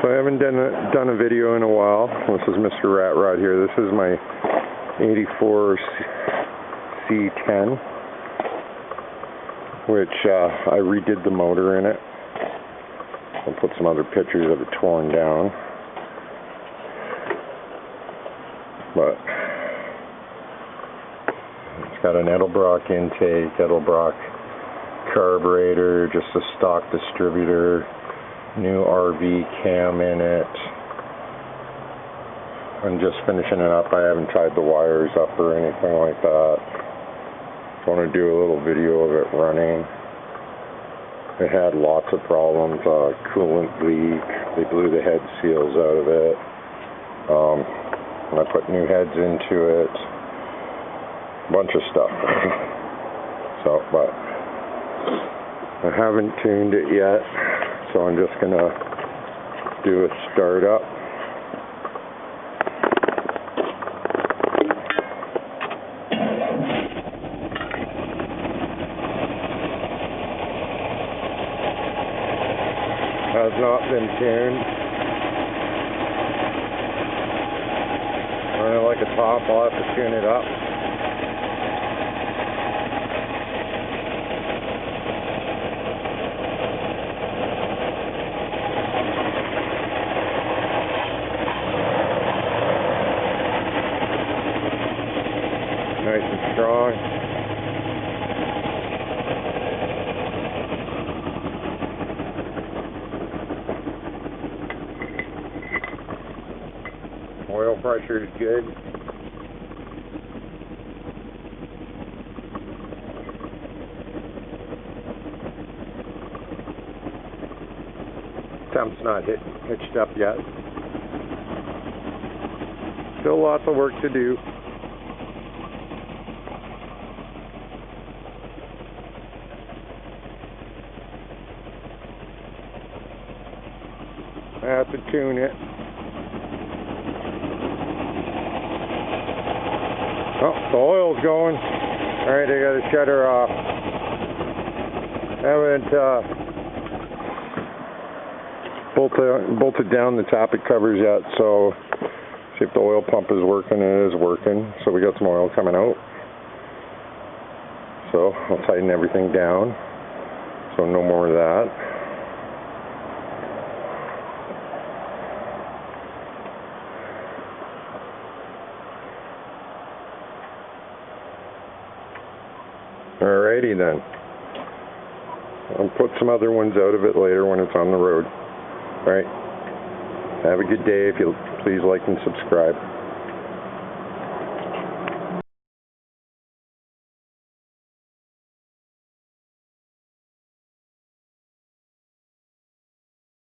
So I haven't done a video in a while. This is Mr. Rat Rod here. This is my 84 C10, which I redid the motor in it. I'll put some other pictures of it torn down. But it's got an Edelbrock intake, Edelbrock carburetor, just a stock distributor, new RV cam in it. I'm just finishing it up. I haven't tied the wires up or anything like that. I want to do a little video of it running. It had lots of problems, coolant leak, they blew the head seals out of it. And I put new heads into it, a bunch of stuff. So, but I haven't tuned it yet, so I'm just gonna do a startup. Has not been tuned. Running like a top, I'll have to tune it up. Nice and strong. Oil pressure is good. Temp's not hitched up yet. Still lots of work to do. I have to tune it. Oh, the oil's going. Alright, I got to shut her off. Haven't bolted down the tappet covers yet, so see if the oil pump is working. It is working, so we got some oil coming out. So I'll tighten everything down, so no more of that. Alrighty then. I'll put some other ones out of it later when it's on the road. Alright. Have a good day. If you'll please like and subscribe.